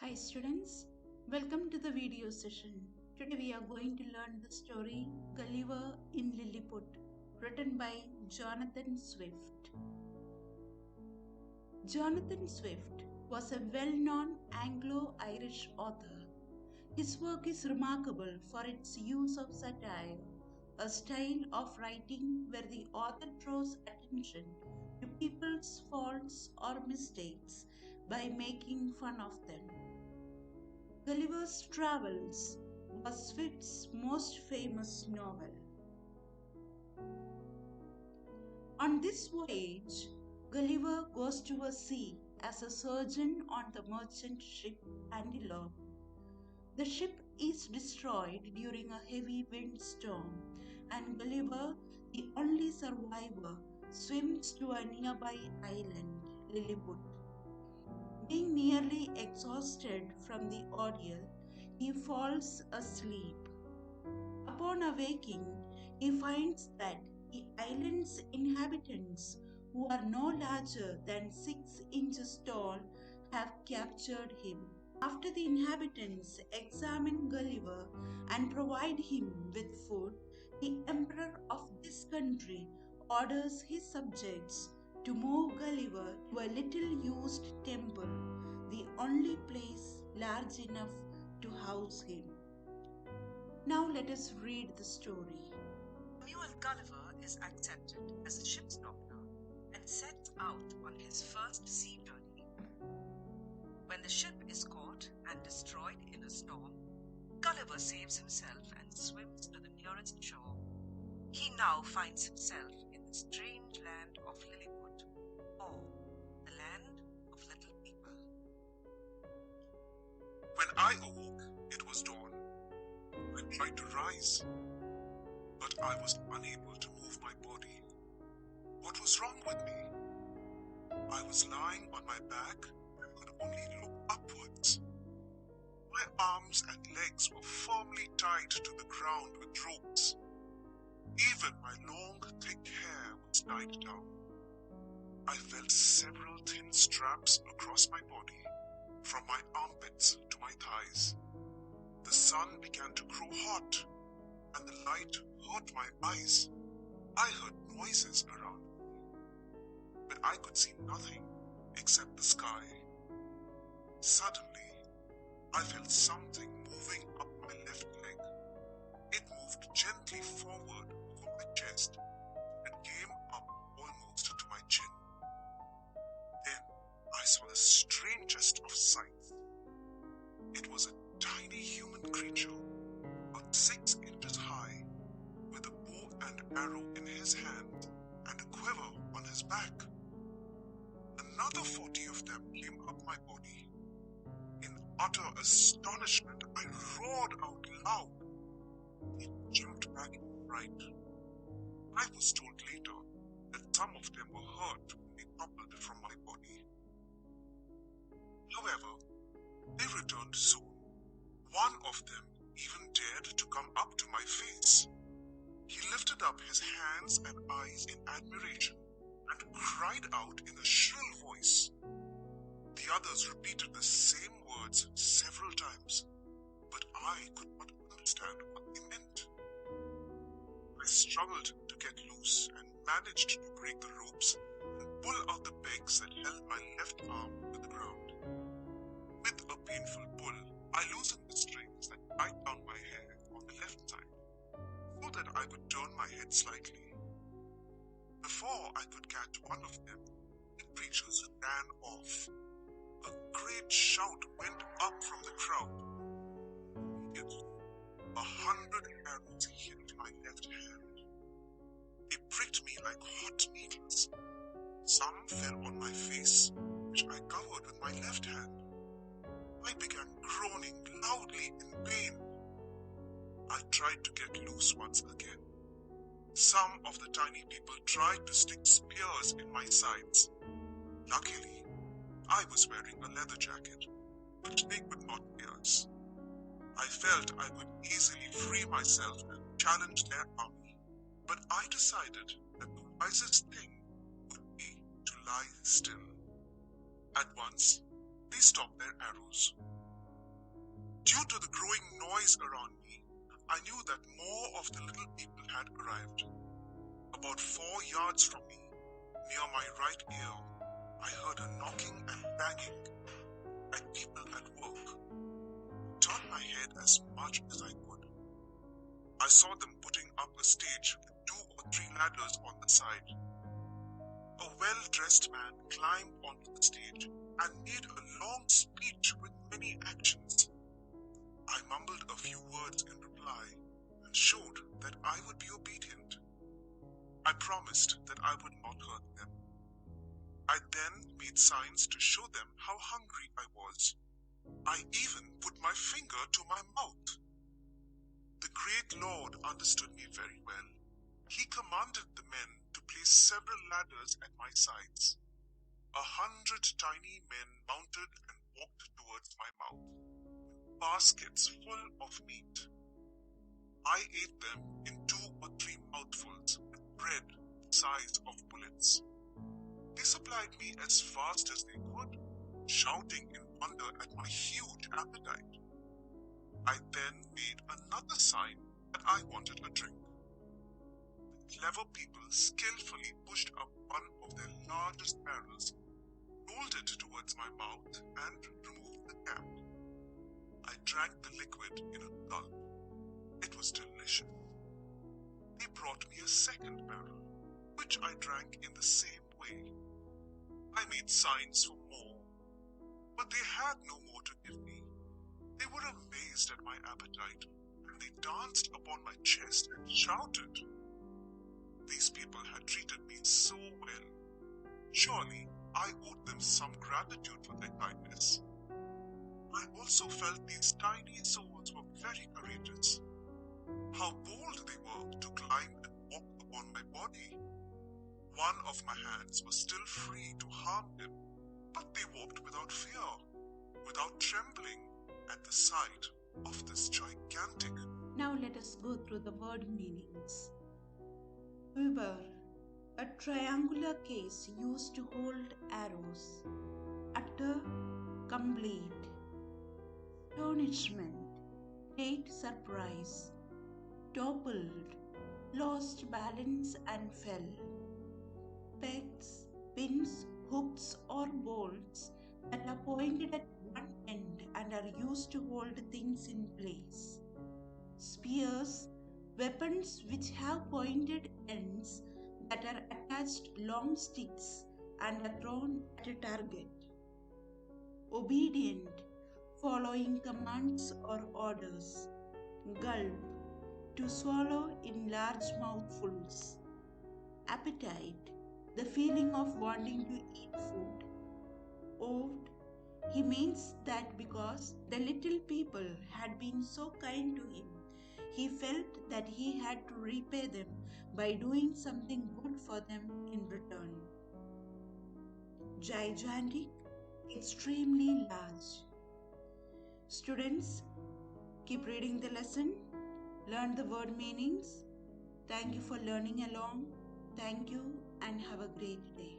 Hi students, welcome to the video session. Today we are going to learn the story Gulliver in Lilliput, written by Jonathan Swift. Jonathan Swift was a well-known Anglo-Irish author. His work is remarkable for its use of satire, a style of writing where the author draws attention to people's faults or mistakes by making fun of them. Gulliver's Travels was Swift's most famous novel. On this voyage, Gulliver goes to a sea as a surgeon on the merchant ship Penelope. The ship is destroyed during a heavy windstorm, and Gulliver, the only survivor, swims to a nearby island, Lilliput. Being nearly exhausted from the ordeal, he falls asleep. Upon awaking, he finds that the island's inhabitants, who are no larger than 6 inches tall, have captured him. After the inhabitants examine Gulliver and provide him with food, the emperor of this country orders his subjects to move Gulliver to a little used temple, the only place large enough to house him. Now let us read the story. Samuel Gulliver is accepted as a ship's doctor and sets out on his first sea journey. When the ship is caught and destroyed in a storm, Gulliver saves himself and swims to the nearest shore. He now finds himself in the strange land of Lilliput, or the land of little people. When I awoke, it was dawn. I tried to rise, but I was unable to move my body. What was wrong with me? I was lying on my back and could only look upwards. My arms and legs were firmly tied to the ground with ropes. Even my long, thick hair was tied down. I felt several thin straps across my body, from my armpits to my thighs. The sun began to grow hot, and the light hurt my eyes. I heard noises around me, but I could see nothing except the sky. Suddenly, I felt something moving up my left leg. It moved gently forward over my chest and came up almost to my chin. Then I saw the strangest of sights. It was a tiny human creature, about 6 inches high, with a bow and arrow in his hand and a quiver on his back. Another 40 of them came up my body. In utter astonishment, I roared out loud. It jumped back in fright. I was told later that some of them were hurt when they toppled from my body. However, they returned soon. One of them even dared to come up to my face. He lifted up his hands and eyes in admiration and cried out in a shrill voice. The others repeated the same words several times, but I could not understand what they meant. I struggled to get loose and managed to break the ropes and pull out the pegs that held my left arm to the ground. With a painful pull, I loosened the strings that tied down my hair on the left side, so that I could turn my head slightly. Before I could catch one of them, the creatures ran off. A great shout went up from the crowd. Immediately, 100 arrows hit my left hand. They pricked me like hot needles. Some fell on my face, which I covered with my left hand. I began groaning loudly in pain. I tried to get loose once again. Some of the tiny people tried to stick spears in my sides. Luckily, I was wearing a leather jacket, which they could not pierce. I felt I could easily free myself and challenge their army, but I decided that the wisest thing would be to lie still. At once, they stopped their arrows. Due to the growing noise around me, I knew that more of the little people had arrived. About 4 yards from me, near my right ear, I heard a knocking and banging, like people at work. I turned my head as much as I could. I saw them putting up a stage with 2 or 3 ladders on the side. A well-dressed man climbed onto the stage and made a long speech with many actions. I mumbled a few words in reply and showed that I would be obedient. I promised that I would not hurt them. I then made signs to show them how hungry I was. I even put my finger to my mouth. The great Lord understood me very well. He commanded the men to place several ladders at my sides. 100 tiny men mounted and walked towards my mouth, with baskets full of meat. I ate them in 2 or 3 mouthfuls with bread the size of bullets. They supplied me as fast as they could, shouting in wonder at my huge appetite. I then made another sign that I wanted a drink. The clever people skillfully pushed up one of their largest barrels, rolled it towards my mouth, and removed the cap. I drank the liquid in a gulp. It was delicious. They brought me a second barrel, which I drank in the same way. I made signs for more, but they had no more to give me. They were amazed at my appetite, and they danced upon my chest and shouted. These people had treated me so well. Surely I owed them some gratitude for their kindness. I also felt these tiny souls were very courageous. How bold they were to climb and walk upon my body. One of my hands was still free to harm them, but they walked without fear, without trembling at the sight of this gigantic. Now let us go through the word meanings. Quiver, a triangular case used to hold arrows. Utter, complete. Astonishment, great surprise. Toppled, lost balance and fell. Pegs, pins, hooks, or bolts that are pointed at one end and are used to hold things in place. Spears, weapons which have pointed ends that are attached long sticks and are thrown at a target. Obedient, following commands or orders. Gulp, to swallow in large mouthfuls. Appetite, the feeling of wanting to eat food. Oved, he means that because the little people had been so kind to him, he felt that he had to repay them by doing something good for them in return. Gigantic, extremely large. Students, keep reading the lesson, learn the word meanings. Thank you for learning along. Thank you and have a great day.